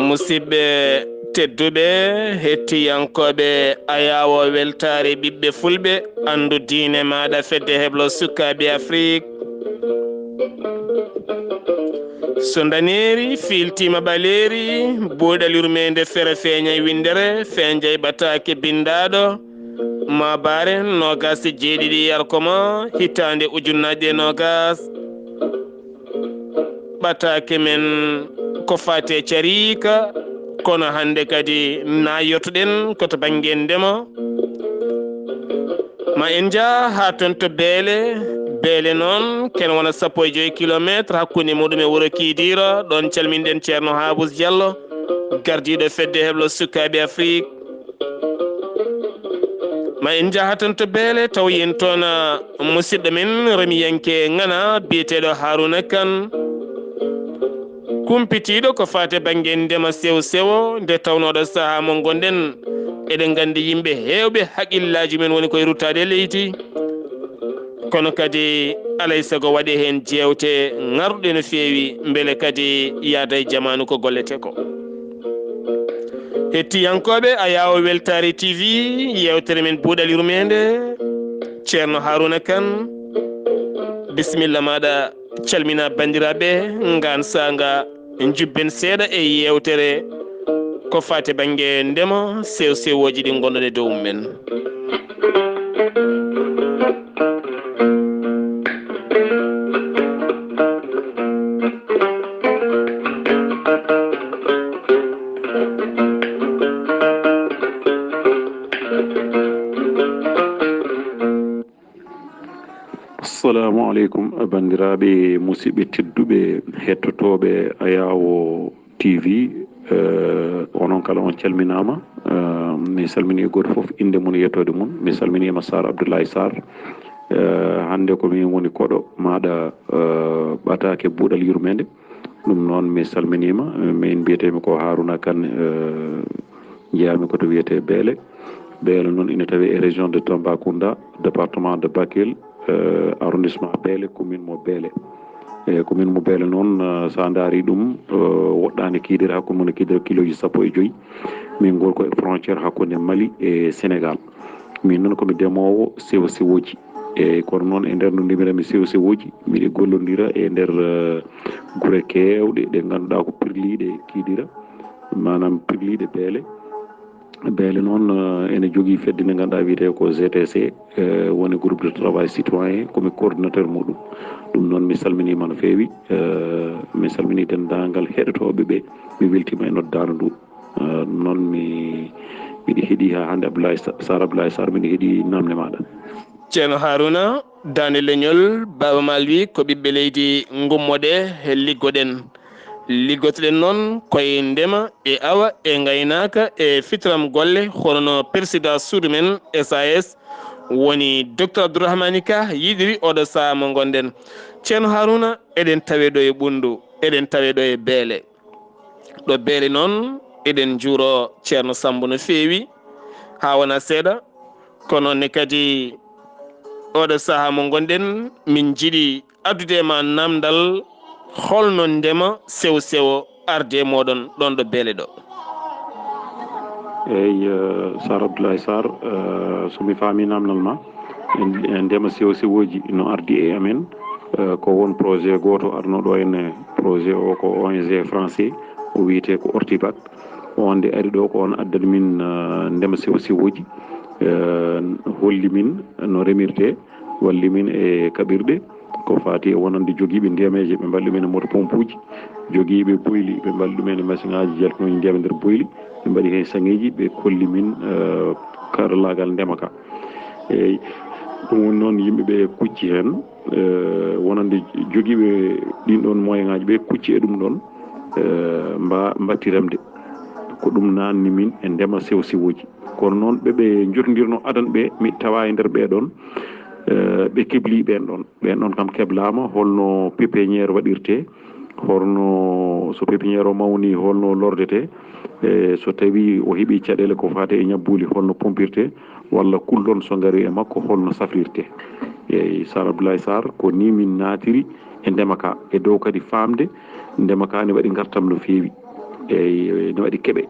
musidɓe tedduɓe hettiyankoɓe ayawo weltare ɓiɓɓe fulɓe andu diine maɗa fedde heblo sukkaɓe afrique so daneri filtima ɓaleri buuɗal yurmede fere feeñay windere feeñjay batake bindaɗo ma bare nogas jeeɗiɗi yarkoma hitande ujunnaje nogas ɓatake men ko fate carika kono hande kadi na yottoɗen koto banggue ndema ma en jaa ha toon to beele noon ken wona 15 kilométre hakkude muɗum e wuuro Kidira ɗon calminɗen ceerno Habous Diallo gardiɗo fedde heblo sukkaɓe Afrique ma en jaa toon to beele taw yen toon musidɗo men remiyanke ngana biyeteɗo Harouna Kane kumpitiɗo ko fate banggue ndema sewo sewo nde tawnoɗo saaha mo gonɗen eɗen gandi yimɓe hewɓe haqqillaji men woni koye ruttade leydi kono kadi alay saago waɗe hen jewte garɗe no fewi beele kadi yaada e jamanu ko gollete ko hettiyankoɓe a yawo weltare TV yewtere men buuɗal yurmede ceerno Harouna Kane bisimilla maɗa calmina bandiraɓe ngan sanga jubben seeɗa e yewtere ko fate banggue ndema sew sewoji ɗi gonɗon e dow men assalamu aleykum bandiraɓe musidɓe tedduɓe hettotoɓe ayawo TV onon kala on calminama mi salmini goto foof inde mum yettode mum mi salminima Sar Abdoulaye Sarr hande ko min woni koɗo maɗa ɓatake buuɗal yurmede ɗum noon mi salminima min mbiyetemi ko Harouna Kane jeeyami koto wiyete Beele noon ina tawi e région de Tambacounda département de Bakel arrondissement Beele commune mo Beele commune mo Beele noon sa daari ɗum woɗɗani Kidira hakkude mon Kidira kiloji 15 min gol ko e frontiére hakkude Mali e Sénégal min noon komi demowo sewo sewoji kono noon e nder no ndimirami sewo sewoji miɗe gollodira e nder guure kewɗe ɗe ganduɗa ko pirliɗe Kidira manam pirliɗe Beele noon ene jogui fedde nde ganduɗa wiyete ko GTC woni groupe de travail citoyen komi coordinateur muɗum ɗum noon mi salminima no fewi mi salmini dendagal heɗotoɓeɓe mi weltima e noddano ndu noon miɗi heeɗi ha hande Sar Abdoulaye Sarr miɗi heeɗi namde maɗa ceerno Harouna dande leñol Baba Mal wi ko ɓiɓɓe leydi gummoɗe liggotoɗen noon koye ndema e awa e gaynaka e fitram golle hono président suudu men SAS woni docteur Abdourahmani Ka yiɗiri oɗo saaha mo gonɗen ceerno Harouna eɗen tawe ɗo e ɓundu eɗen tawe ɗo e Beele ɗo Beele noon eɗen juuro ceerno Sambou no fewi ha wona seeɗa kono ne kadi oɗo saaha mo gonɗen min jiiɗi addude ma namdal holno ndema sewo sewo arde moɗon ɗon ɗo Beele ɗo eyyi Sar Abdoulaye Sarr somi faami namdal ma ndema sewo sewoji no ardi e amen ko won projet goto arnoɗo ene projet o ko ONG français o wiyete ko Ortibac on nde ari ɗo ko on addani min ndema sewo sewoji holli min no remirte walli min e kaɓirɗe ko fati e wonande joguiɓe ndiyameje ɓe mballi ɗumen e moto pompe uji joguiɓe boyli ɓe mballi ɗumen e machine ngaji jaltunoji ndiyam e nder boyli ɓe mbaɗi hen sangeji ɓe kolli min karallagal ndema ka eyyi ɗum woni noon yimɓeɓe kucci hen wonande joguiɓe ɗin ɗon moyen ngaji ɓe kucci e ɗum ɗon mbatti remde ko ɗum nanni min e ndema sewo sewoji kono noon ɓeɓe jotodirno adan ɓe mi tawa e nder ɓeɗon ɓe kebli ɓen ɗon kam keblama holno pépiniére waɗirte horno so pépiniére o mawni holno lordete so tawi o heɓi caɗele ko fate e ñabbuli holno pompirte walla kullon so ngari e makko holno safrirte. eyyi Sar Abdoulaye Sarr ko ni min natiri e ndema ka e dow kadi famde ndema ka ne waɗi gartam no fewi eyyi ne waɗi keeɓe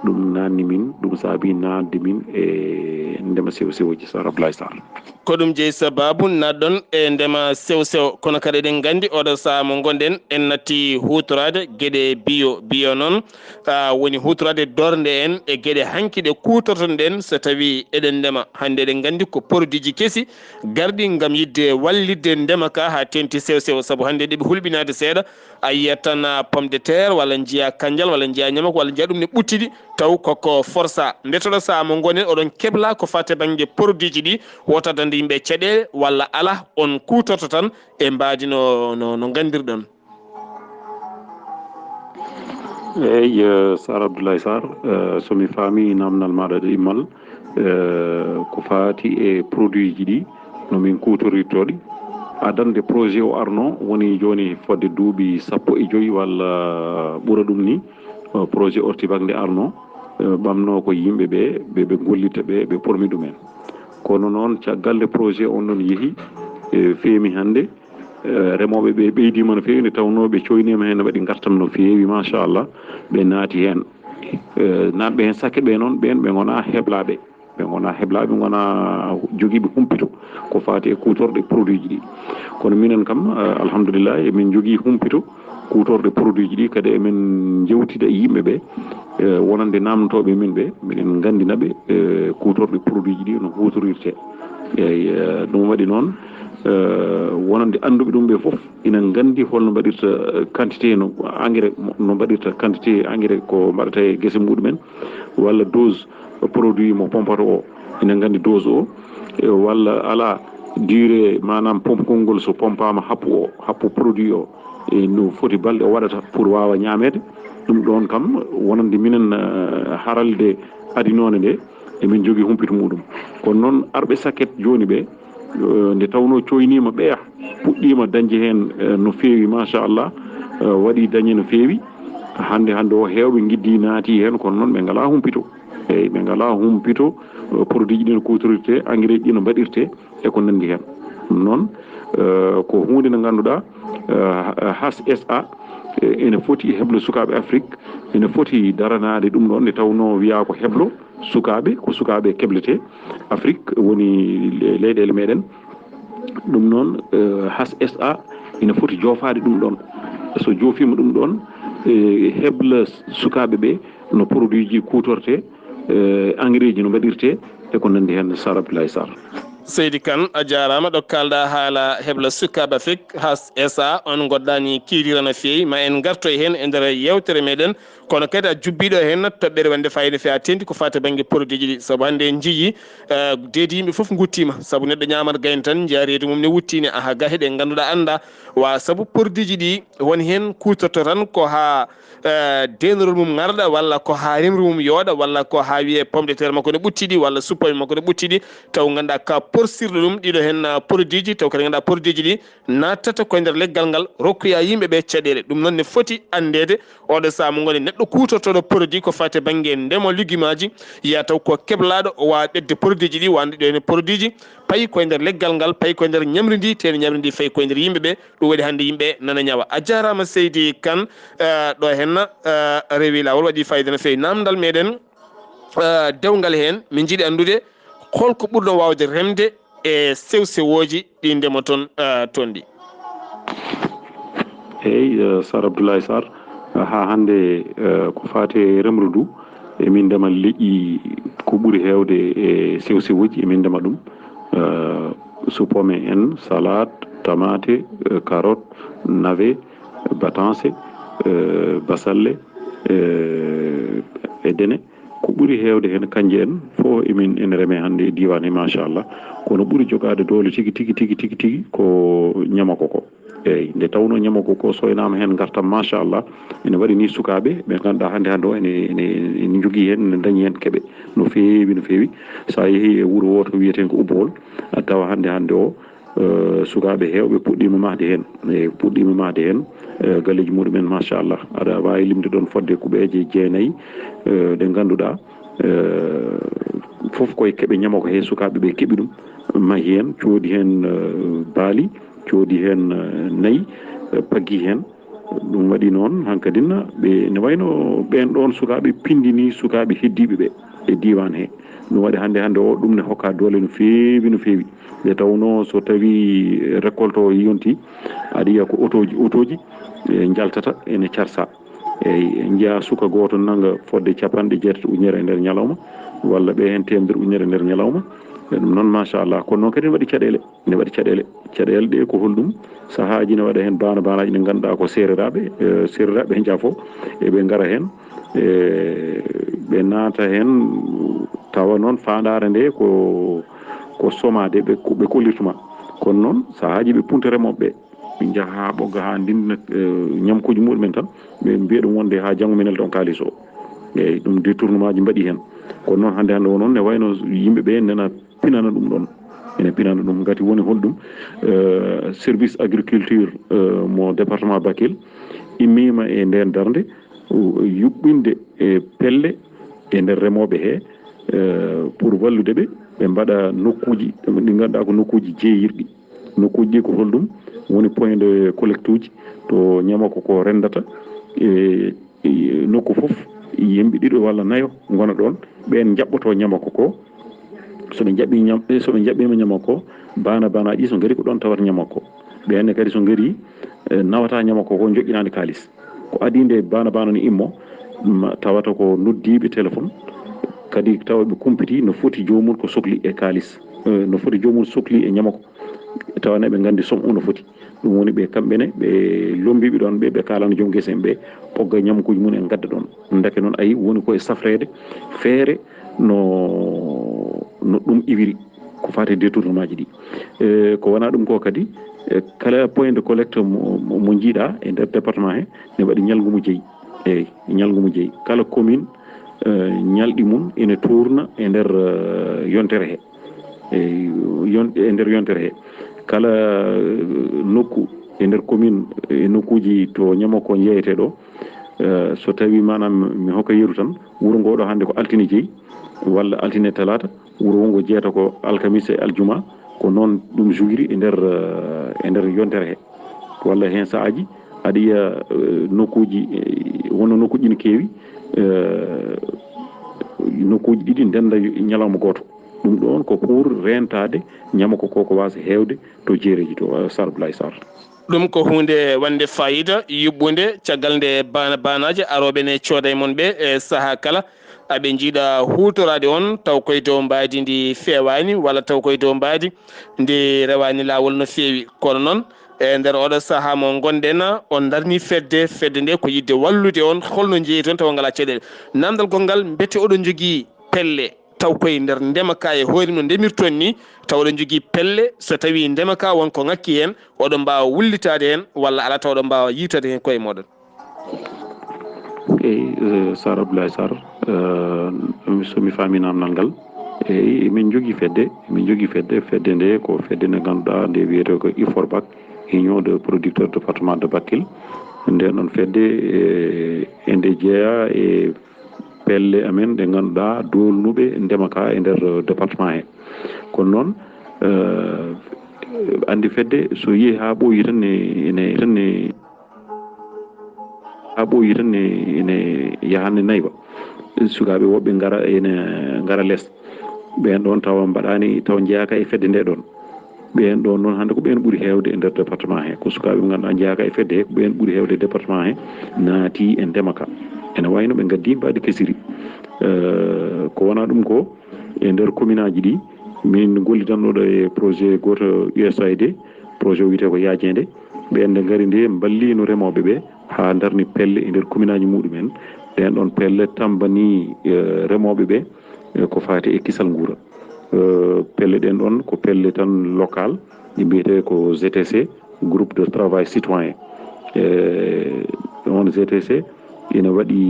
ɗum nanni min ɗum saabi nadde min e ndema sewo sewoji Sar Abdoulaye Sarr. ko ɗum jeeyi sababu natɗon e ndema sewo sewo kono kadi eɗen gandi oɗo saaha mo gonɗen en natti hutorade gueɗe biyo noon woni hutorade dorde en e gueɗe hanki ɗe kutorton ɗen so tawi eɗen ndema hande eɗen gandi ko produit ji keesi garɗi gam yidde wallidde ndema ka ha tenti sewo sewo saabu hande ɗeɓe hulɓinade seeɗa a yiyat tan pomme de terre walla jiiya kandial walla jiiya ñamako walla jiiya ɗum ne ɓuttidi taw koko força ndetoɗo saaha mo gonen oɗon kebla ko fate banggue produit ji ɗi wotata yimɓe caɗele walla ala on kutorto tan e mbadi no gandirɗon. eyyi Sar Abdoulaye Sarr somi faami namdal maɗa ɗo immal ko fati e produit ji ɗi no min kutorirtoɗi adande projet o arno woni joni fodde duuɓi 15 walla ɓuura ɗum ni projet ortibagde arno ɓamno ko yimɓeɓe ɓe gollita ɓe pormi ɗumen kono noon caggal nde projet on ɗon yeehi feemi hande remoɓe ɓe ɓeydima no fewi nde tawno ɓe coynima hen waɗi gartam no fewi machallah ɓe naati hen natɓe hen sakke ɓe noon ɓen ɓe gona heɓlaɓe ɓe gona joguiɓe humpito ko fati e kutorɗe produit ji ɗi kono minen kam alhamdulillah emin jogui humpito kutorɗe produit ji ɗi kadi emin jewtida e yimɓeɓe wonande namdotoɓe min ɓe miɗen gandinaɓe kutorɗe produit ji ɗi no hutorirte eyyi ɗum waɗi noon wonande anduɓe ɗum ɓe foof ina gandi holno mbaɗirta quantité no engrais no mbaɗirta quantité engrais ko mbaɗata e guese muɗumen walla dose produit mo pompata o ina gandi dose o walla ala durée manam pompkongol so pompama happu produit o e no foti balɗe o waɗata pour wawa ñamede ɗum ɗon kam wonande minen haralde adinone nde emin jogui humpito muɗum kono noon arɓe saket joni ɓe nde tawno coynima ɓeya puɗɗima dañde hen no fewi machallah waɗi dañe no fewi hande o hewɓe guiddi naati hen kono noon ɓe ngala humpito eyyi ɓe ngala humpito produit ji ɗi no kutorirte engrais ɗi no mbaɗirte e ko nandi hen ɗum noon ko hunde nde ganduɗa HSA ene foti heblo sukaɓe Afrique ene foti daranade ɗum ɗon nde tawno wiya ko heblo sukaɓe ko sukaɓe keblete Afrique woni leyɗele meɗen ɗum noon HSA ene foti jofade ɗum ɗon so jofima ɗum ɗon hebla sukaɓe ɓe no produit ji kutorte engrais ji no mbaɗirte e ko nandi hen Sar Abdoulaye Sarr. Seydi Kane a jarama ɗo kalɗa haala hebla sukaɓe Afrique HSA on goɗɗani kiirira no fewi ma en gartoy hen e nder yewtere meɗen kono kadi a jubbiɗo hen toɓɓere wonde fayida fe a tendi ko fata banggue produit ji ɗi saabu hande en jii deedi yimɓe foof guttima saabu neɗɗo ñamata gayni tan jiya reedu mum ne wuttini aha gahe ɗe ganduɗa anda wa saabu produit ji ɗi woni hen kutorto tan ko ha denrol mum garɗa walla ko ha remru mum yooɗa walla ko ha wiye pomme de terre makko ne ɓucciɗi walla suppaɓe makko ne ɓucciɗi taw ganduɗa ka porsirɗo ɗum ɗiɗo hen produit ji taw kadi ganduɗa produit ji ɗi nattata koye nder leggal ngal rokkoya yimɓeɓe caɗele ɗum noon ne foti andede oɗo saaha mo goni neɗɗo kutortoɗo produit ko fate banggue ndemo liguimaji yiya taw ko keblaɗo o wawa ɓedde produit ji ɗi wande ɗo hen produit ji paayi koye nder leggal ngal paayi koye nder ñamri ndi teni ñamri ndi fayi koye nder yimɓeɓe ɗum waɗi hande yimɓe nana ñawa a jarama Seydi Kane ɗo henna rewi lawol waɗi fayida no fewi namdal meɗen dewgal hen min jiiɗi andude holko ɓurɗo wawde remde e sew sewoji ɗi ndema toon toon ɗi. eyyi Sar Abdoulaye Sarr ha hande ko fate remru ndu emin ndema leƴƴi ko ɓuuri hewde e sew sewoji emin ndema ɗum suppome en salade tomate carotte navet batance basalle e dene ko ɓuuri hewde hen kanje en fo emin ene reeme hande e diwan he machallah kono ɓuuri jogade dole tigui ko ñamako ko eyyi nde tawno ñamako ko soynama hen gartam machallah ene waɗi ni sukaɓe ɓe ganduɗa hande o ene jogui hen ene dañi hen keeɓe no fewi sa yeehi e wuuro woto wiyeten ko Ubbowol a tawa hande o sukaɓe hewɓe puɗɗima mahde hen galleji muɗumen machallah aɗa wawi limde ɗon fodde kuɓeje jeenayyi ɗe ganduɗa foof koye keeɓe ñama ko he sukaɓe ɓe keeɓi ɗum mahi hen coodi hen baali coodi hen nayyi paggi hen ɗum waɗi noon hankkadine ɓe ne wayno ɓen ɗon sukaɓe pindini sukaɓe heddiɓe ɓe e diwan he ɗum waɗi hande o ɗum ne hokka doole no feewi nde tawno so tawi récolte o yonti aɗa yiya ko auto ji jaltata ene carsa eyyi jiiya suka goto nanga fodde 90 ujunere e nder ñalawma walla ɓe hen 100 ujunere e nder ñalawma ɗum noon machallah kono noon kadi ne waɗi caɗele ɗe ko holɗum sahaji ne waɗa hen banaji ɗi ganduɗa ko sereraɓe hen jaafo eɓe gara hen ɓe naata hen tawa noon fandare nde ko somade ɓe kollituma kono noon sahaji ɓe punta remoɓeɓe ɓe jaaha ɓogga ha ndindina ñamkuji muɗumen tan ɓe mbiya ɗum wonde ha janggo minel ton kalis o eyyi ɗum détournement ji mbaɗi hen kono noon hande o noon ne wayno yimɓeɓe nana pinana ɗum ɗon ene pinana ɗum gati woni holɗum service agriculture mo département Bakel immima e nden darde yuɓɓinde e pelle e nder remoɓe he pour walludeɓe ɓe mbaɗa nokkuji ɗi ganduɗa ko nokkuji jeeyirɗi nokkuji ɗi ko holɗum woni point de collecte uji to ñamako ko rendata e nokku foof yimɓe ɗiɗo walla naayo gona ɗon ɓen jaɓɓoto ñamako ko soɓe jaɓɓima ñamako ko banaji so gaari ko ɗon tawata ñamako ko ɓenne kadi so gaari nawata ñamako ko joƴƴinade kalis ko adinde bana ne immo tawata ko noddiɓe téléphone kadi tawa ɓe kumpiti no foti jomum ko sohli e kalis no foti jomum sohli e ñamako tawane ɓe gandi somme no foti ɗum woni ɓe kamɓene ɓe lombiɓe ɗon ɓe kalano joom guese en ɓe ɓogga ñamkuji mum en gadda ɗon deke noon ayi woni koye safrede feere no ɗum iwiri ko fate détournement ji ɗi ko wona ɗum ko kadi kala point de collecte mo jiiɗa e nder département he ne waɗi ñalgumo jeeyi eyyi ñalgumo jeeyi kala commune ñalɗi mum ene tourna e nder yontere he e nder yontere he kala nokku e nder commune e nokkuji to ñamako jeyete ɗo so tawi manam mi hokka yeru tan wuuro ngoɗo hande ko altine jeeyi walla altine talata wuuro ngo jeeyata ko alkamisa e aljuma ko noon ɗum jogiri e nder yontere he walla hen saaji aɗa yiya nokkuji wonno nokkuji ne keewi nokkuji ɗiɗi ndenda ñalawma goto ɗum ɗon ko pour rentade ñamako ko wasa hewde to jeereji to Sarblaye Sarr ɗum ko hunde wande fayida yuɓɓunde caggal nde banaji aroɓe ne cooda e mon ɓe e saaha kala aɓe jiiɗa hutorade on taw koye dow mbadi ndi fewani walla taw koye dow mbadi ndi rewani lawol no fewi kono noon e nder oɗo saaha mo gonɗen on darni fedde nde ko yidde wallude on holno jeeyi toon taw ngala caɗele namdal gongal bette oɗon jogui pelle taw koye nder ndemaka e hoore no ndemirton ni taw oɗon jogui pelle so tawi ndemaka wonko ngakki hen oɗon mbawa wullitade hen walla ala taw oɗon mbawa yitade hen koye moɗon eyyi Sar Abdoulaye Sarr somi faami namdal ngal eyyi min jogui fedde nde ko fedde nde ganduɗa nde wiyete ko IFORBAC union de producteurs département de Bakel nden ɗon fedde ende jeeya e pelle amen ɗe ganduɗa dolnuɓe ndemaka e nder département he kono noon andi fedde so yeehi ha ɓooyi tan ene yahanne nayba sukaɓe woɓɓe gara less ɓen ɗon tawa mbaɗani taw jeeyaka e fedde nde ɗon ɓen ɗon noon hande ko ɓen ɓuuri hewde e nder département he ko sukaɓe ɓe ganduɗa jeeyaka e fedde he ko ɓen ɓuuri hewde e département he naati e ndemaka ene wayno ɓe gaddi mbadi kesiri ko wona ɗum ko e nder commune aji ɗi min gollitannoɗo e projet goto USAID projet o wiyete ko yajede ɓenne gari nde ballino remoɓe ɓe ha darni pelle e nder commune aji muɗumen ɗen ɗon pelle tambani remoɓe ɓe ko fati e kisal guura pelle ɗen ɗon ko pelle tan local ɗi mbiyete ko GTC groupe de travail citoyen on GTC ene waɗi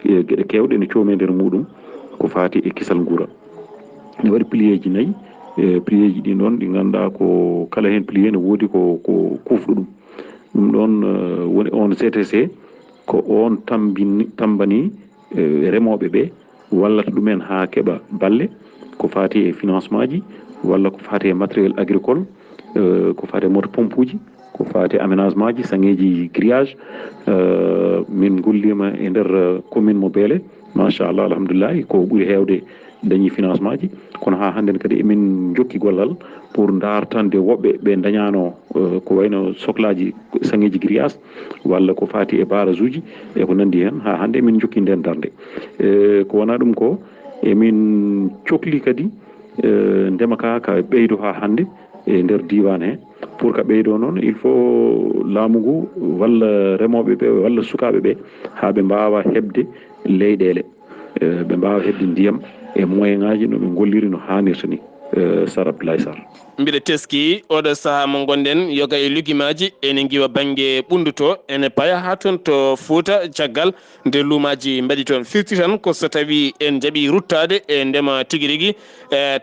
gueɗe kewɗe ene coome nder muɗum ko fati e kisal guura ne waɗi plié ji nayyi plié ji ɗin ɗon ɗi ganduɗa ko kala hen plié ne woodi ko kufɗo ɗum ɗon woni on CTC ko on tambani remoɓe ɓe wallata ɗumen ha keɓa balle ko fati e financement ji walla ko fati e matériel agricole ko fati e moto pompe uji ko fati aménagement ji sangeji grillage min gollima e nder commune mo Beele machallah alhamdoulillahi ko ɓuuri hewde dañi financement ji kono ha hande kadi emin jokki gollal pour dartande woɓɓe ɓe dañano ko wayno sohlaji sangeji grillage walla ko fati e barage uji e ko nandi hen ha hande emin jokki nden darde ko wona ɗum ko emin cohli kadi ndema ka ɓeydo ha hande e nder diwan he pour que ɓeydo noon il faut laamu ngu walla remoɓe ɓe walla sukaɓe ɓe ha ɓe mbawa hebde leyɗele ɓe mbawa hebde ndiyam e moyen ngaji no ɓe golliri no hannirta ni Sar Abdoulaye Sarr mbiɗa teski oɗo saaha mo gonɗen yoga e luguimaji ene guiwa banggue ɓunduto ene paya ha toon to Fouta caggal nde luumaji mbaɗi toon firti tan ko so tawi en jaaɓi ruttade e ndema tigui rigui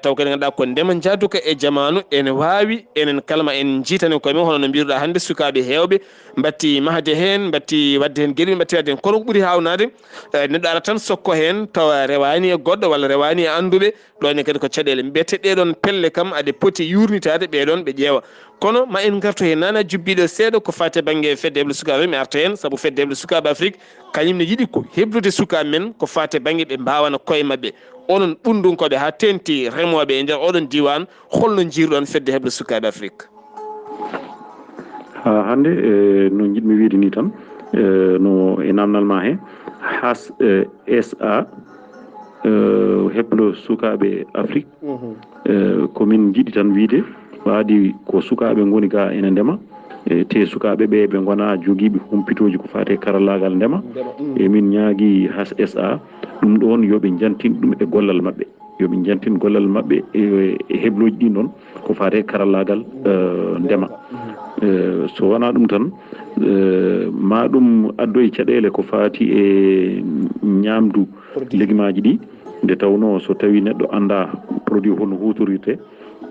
taw kadi ganduɗa ko ndema jaaduka e jamanu ene wawi enen kalma en jiitani koyemen hono no mbiruɗa hande sukaɓe hewɓe batti mahde hen batti wadde hen gueɗel batti wadde hen kono ɓuuri hawnade neɗɗo ara tan sokko hen tawa rewani e goɗɗo walla rewani e anduɓe ɗone kadi ko caɗele mbiyete ɗeɗon pelle kam aɗa poti yurnitade ɓeɗon ɓe ƴeewa kono ma en gartu hen nana jubbiɗo seeɗa ko fate banggue feddeɓle sukaɓe mi arta hen saabu feddeɓle sukaɓe Afrique kañum ne yiiɗi ko heblude sukaɓe men ko fate banggue ɓe mbawana koye mabɓe onon ɓundunkoɓe ha tenti remoɓe e nder oɗon diwan holno jiiruɗon fedde heble sukaɓe Afrique ha hande no jiɗmi wiide ni tan no e namdal ma he has SA heblo sukaɓe Afrique komin jiiɗi tan wiide waadi ko sukaɓe goni ga ene ndema te sukaɓe ɓe ɓe gona joguiɓe humpitoji ko fate karallagal ndema e min ñaagui has SA ɗum ɗon yoɓe jantin ɗum e gollal mabɓe yoɓe jantin gollal mabɓe e hebloji ɗin ɗon ko fate karallagal ndema so wona ɗum tan ma ɗum addoye caɗele ko fati e ñamdu legumaji ɗi nde tawno so tawi neɗɗo anda produit holno hutorirte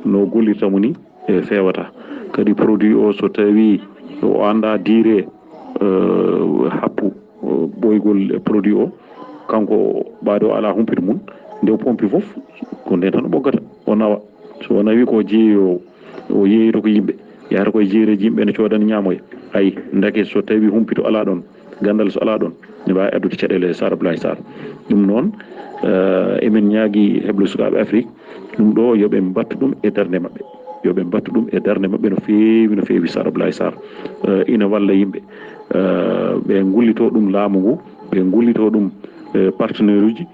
no gollirtamo ni fewata kadi produit o so tawi o anda diire happu ɓoygol produit o kanko ɓaade o ala humpito mum nde o pompi foof ko nden tan o ɓoggata o nawa so o nawi ko jeeyi o yeeyito ko yimɓe yahata koye jeereji yimɓe ne coodani ñamoya ayi dake so tawi humpito ala ɗon gandal so ala ɗon ne mbawi addude caɗele Sar Abdoulaye Sarr ɗum noon emin ñaagui heble sukaɓe Afrique ɗum ɗo yoɓe mbattu ɗum e darde mabɓe yoɓe mbattu ɗum e darde mabɓe no feewi Sar Abdoulaye Sarr ina walla yimɓe ɓe gullito ɗum laamu ngu ɓe gullito ɗum partenaire uji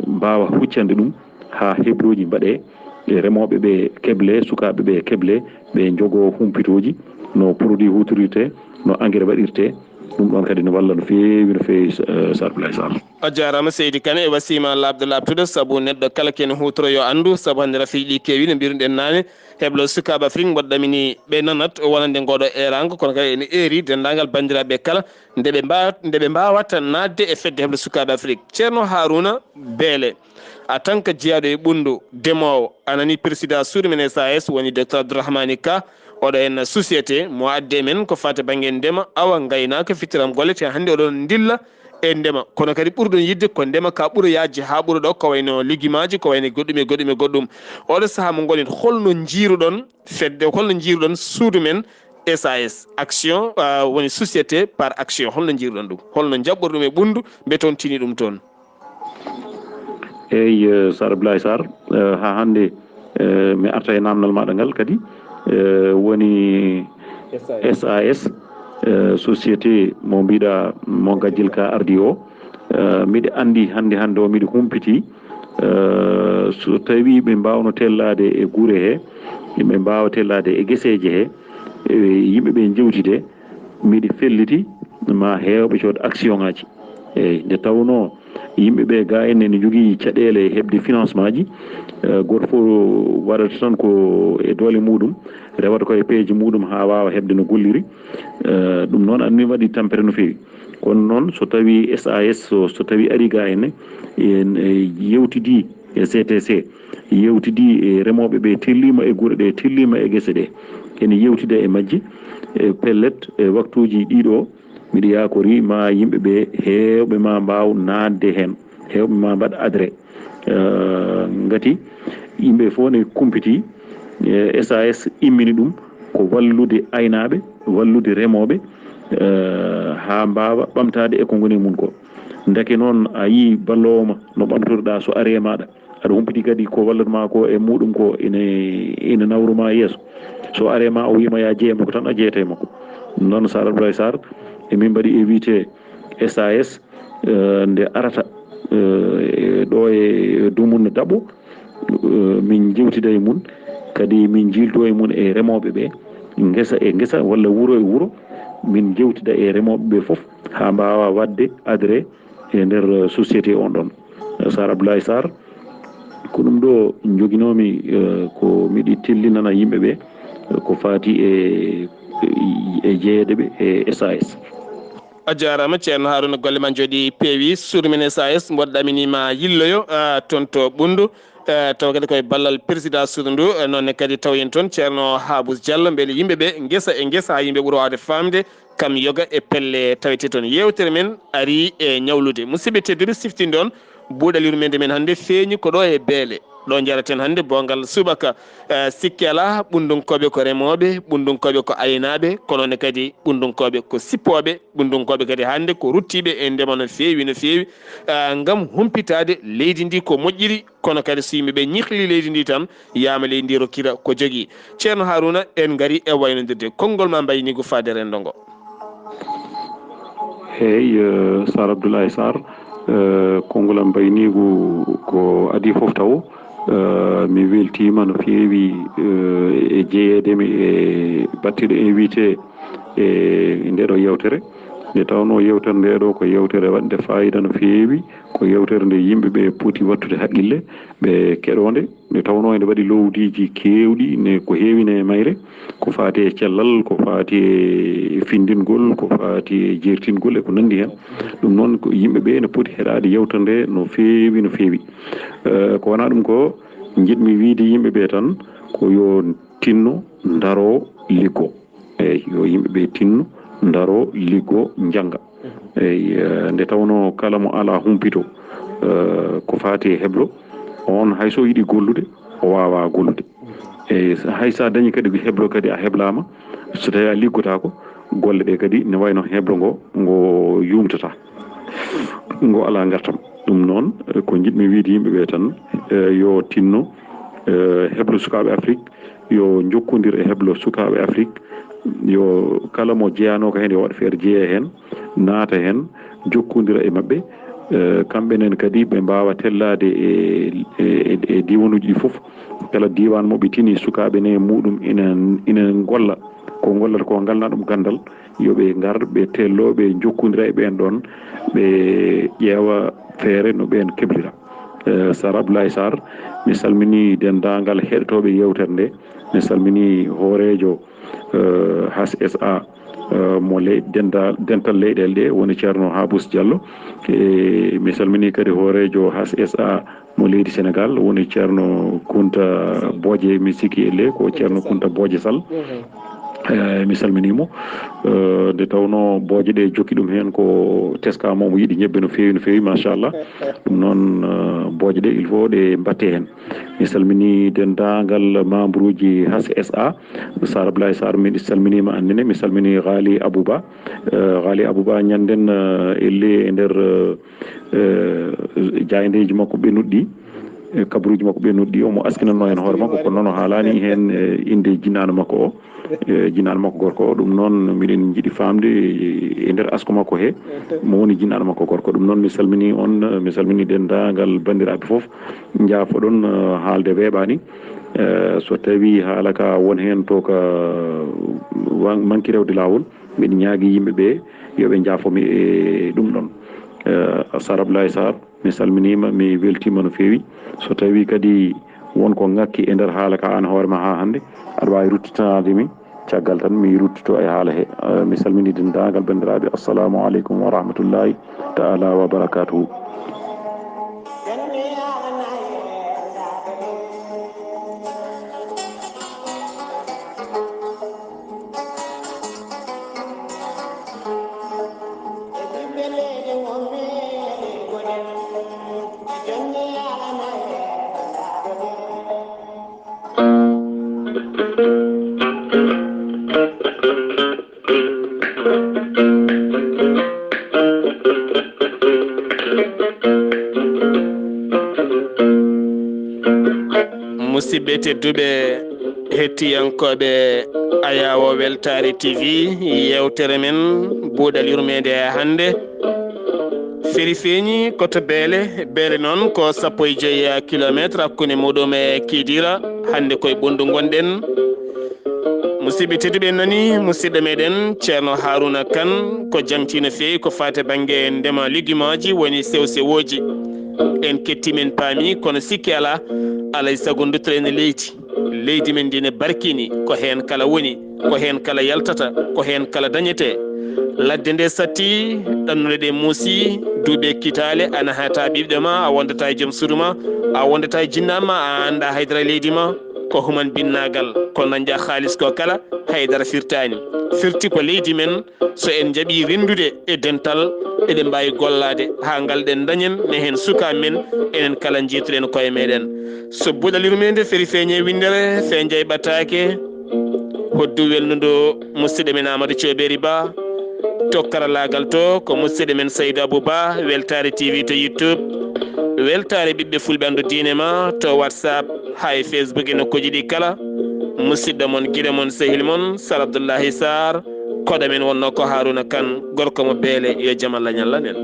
mbawa huccande ɗum ha hebloji mbaɗe e remoɓe ɓe keble sukaɓe ɓe keble ɓe jogo humpitoji no produit hutorirte no engrais waɗirte ɗum ɗon kadi ne walla no feewi Sar Abdoulaye Sarr a jarama Seydi Kane e wasima labde labtude saabu neɗɗo kala kene hutoro yo andu saabu hande rafiiji ɗi keewi no mbiruɗen nane heblo sukaɓe Afrique mboɗɗamini ɓe nanat wonande ngoɗo erango kono kadi ene eeri dendagal bandiraɓe kala ndeɓe mbawat nadde e fedde heble sukaɓe Afrique ceerno Harouna Beele en tant que jeeyaɗo e ɓundu ndemowo anani président suudu men SAS woni docteur Abdourahmani Ka oɗo en société mo adde men ko fate banggue ndema awa gaynaka fittiram golle te hande oɗon dilla e ndema kono kadi ɓurɗon yidde ko ndema ka ɓuura yajde ha ɓuura ɗo ko wayno ligguimaji ko wayno goɗɗum oɗo saaha mo gonen holno jiiruɗon fedde holno jiiruɗon suudu men SAS action woni société par action holno jiiruɗon ɗum holno jaɓɓor ɗum e ɓundu mbe toon tini ɗum toon eyyi Sar Abdoulaye Sarr ha hande mi arta e namdal maɗa ngal kadi woni SAS société mo mbiɗa mo gajjil ka ardi o miɗa andi hande o miɗa humpiti so tawi ɓe mbawno tellade e guure he yimɓe mbawa tellade e gueseje he yimɓeɓe jewtide miɗa felliti ma hewɓe cood action ngaji eyyi nde tawno yimɓeɓe ga enne ne jogui caɗele hebde financement ji goto foof waɗata tan ko e doole muɗum rewata koye peeje muɗum ha wawa hebde no golliri ɗum noon anni waɗi tampere no fewi kono noon so tawi SAS so tawi ari ga enne en yewtidi e CTC yewtidi e remoɓe ɓe tellima e guure ɗe tellima e guese ɗe ene yewtida e majji e pellet e waktuji ɗiɗo miɗo yakori ma yimɓeɓe hewɓe ma mbaw nadde hen hewɓe ma mbaɗ adré ngati yimɓe fof ne kumpiti SAS immini ɗum ko wallude aynaɓe wallude remoɓe ha mbawa ɓamtade e ko goni mum ko deke noon a yi ballowoma no ɓamtorɗa so ari e maɗa aɗa humpiti kadi ko wallatma ko e muɗum ko ina nawruma yeeso so ari ma o wima ya jeeye makko tan a jeeyata e makko noon Sara Abdoulaye Sarr emin mbaɗi invité SAS nde arata ɗo e Dumunna Dabo min jewtida e mun kadi min jilto e mun e remoɓe ɓe guesa e guesa walla wuuro e wuuro min jewtida e remoɓe ɓe foof ha mbawa wadde adré e nder société on ɗon Sara Abdoulaye Sarr ko ɗum ɗo joguinomi ko miɗi tellinana yimɓeɓe ko fati e jeeyadeɓe e SAS. a jarama ceerno Harouna golle ma jooɗi peewi suudu men SAS mboɗo ɗaminima yilloyo toon to Ɓundu taw kadi koye ballal président suudu ndu nonne kadi taw en toon ceerno Habous Diallo beele yimɓeɓe guesa e guesa ha yimɓe ɓuura wawde famde kam yoga e pelle tawete toon yewtere men ari e ñawlude musidɓe tedduɓe siftinde on buuɗaliru men men hannde feeñi ko ɗo e beele ɗo jaraten hannde bongal subaka sikki ala ɓundunkoɓe ko remoɓe ɓundunkoɓe ko aynaɓe konone kadi ɓundunkoɓe ko sippoɓe ɓundunkoɓe kadi hannde ko ruttiɓe e ndema no feewi no feewi gam humpitade leydi ndi ko moƴƴiri kono kadi so yimɓeɓe ñihli leydi ndi tan yama leydi ndi rokkira ko jogui ceerno Harouna en gaari e waynodirde konngol ma mbayni ko fade rendo ngo. eyyi Sara Abdoulaye Sarr konngol am mbaynigu ko adi foof taw mi weltima no feewi e jeeyedemi e battiɗo invité e ndeɗo yewtere nde tawno yewtere ndeɗo ko yewtere wadde fayida no feewi ko yewtere nde yimɓeɓe poti wattude haqqille ɓe keɗonde nde tawno ene waɗi lowdiji kewɗi ne ko heewine mayre ko fati e cellal ko fati e findingol ko fati e jertingol e ko nandi hen ɗum noon ko yimɓeɓe ne poti heɗade yewtere nde no feewi no feewi ko wona ɗum ko jiɗmi wiide yimɓeɓe tan ko yo tinno daro liggo eyyi yo yimɓeɓe tinno daro liggo jangga eyyi nde tawno kala mo ala humpito ko fati e heblo on hayso yiiɗi gollude o wawa gollude eyyi hay sa dañi kadi ko heblo kadi a heblama so tawi a liggotako golle ɗe kadi ne wayno heblo ngo yumtata ngo ala gartam ɗum noon ko jiɗmi wiide yimɓeɓe tan yo tinno heblo sukaɓe Afrique yo jokkodir e heblo sukaɓe Afrique yo kala mo jeyano ko hen yo waɗa feere jeeya hen naata hen jokkodira e mabɓe kamɓe nen kadi ɓe mbawa tellade e diwanuji ɗi foof kala diwan moɓe tini sukaɓe ne muɗum ina golla ko gollata ko galna ɗum gandal yoɓe gar ɓe tello ɓe jokkodira e ɓen ɗon ɓe ƴeewa feere no ɓen keblira Sara Abdoulaye Sarr mi salmini dendagal heɗotoɓe yewtere nde mi salmini hoorejo HSA mo dental leyɗele ɗe woni ceerno Habous Diallo mi salmini kadi hoorejo HSA mo leydi Sénégal woni ceerno Kounta Bodje mi sikki elle ko ceerno Kounta Bodje Sall mi salminimo nde tawno booje ɗe jokki ɗum hen ko teskama omo yiiɗi ñebbe no feewi machallah ɗum noon booje ɗe il faut ɗe mbatte hen mi salmini dendagal membre uji HSA Sara Abdoulaye Sarr mi salminima annene mi salmini Ghali Abouba ñanden elle e nder jayndeji makko ɓennuɗɗi kabaruji makko ɓennuɗɗi omo askinanno hen hoore makko kono noon o haalani hen inde jinnano makko o jinnaɗo makko gorko o ɗum noon miɗen jiiɗi famde e nder asko makko he mo woni jinnaɗo makko gorko ɗum noon mi salmini on mi salmini dendagal bandiraɓe foof jaafoɗon haalde weeɓani so tawi haala ka won hen to ka manki rewde lawol mbiɗa ñaagui yimɓeɓe yoɓe jaafomi e ɗum ɗon Sara Abdoulaye Sarr mi salminima mi weltima no feewi so tawi kadi wonko ngakki e nder haala ka an hoorema ha hande aɗa wawi ruttitanademi caggal tan mi ruttito e haala he mi salmini dendagal bandiraɓe assalamu aleykum wa rahmatullahi taala wa barakatuhu musidɓe tedduɓe hettiyankoɓe Ayawo Weltare TV yewtere men buuɗal yurmede hande feri feeñi koto beele noon ko 15 kilométre hakkude muɗum e Kidira hande koye ɓundu gonɗen musidɓe tedduɓe nani musidɗo meɗen ceerno Harouna Kane ko jamtino feewi ko fate banggue ndema liguimaji woni sew sewoji en kettimen paami kono sikki ala alay saago duttoɗen leydi men ndi ne barkini ko hen kala woni ko hen kala yaltata ko hen kala dañete ladde nde satti ɗannude ɗe muusi duuɓe kitale a nahata ɓiɓɗe ma a wondata e joom suudu ma a wondata e jinnama a anda haydara leydi ma ko human binnagal ko dañƴa haalis ko kala haydara firti ko leydi men so en jaaɓi rendude e dental eɗen mbawi gollade ha galɗen dañen ne hen suka men enen kala jiituɗen koye meɗen so buuɗal yurmede feri feeñe windere fe jayɓatake hoddu welnudo musidɗo men Amadou Thioɓeri Ba tokkara lagal to ko musidɗo men Saydou Abou Ba Weltare TV to YouTube weltare ɓiɓɓe fulɓe andu diine ma to WhatsApp hay Facebook e nokkuji ɗi kala musidɗo mon guiɗo mon sehil mon Sar Abdoullahi Sarr koɗo men wonno ko Harouna Kane gorko mo beele yo jaam Allah ñalla nen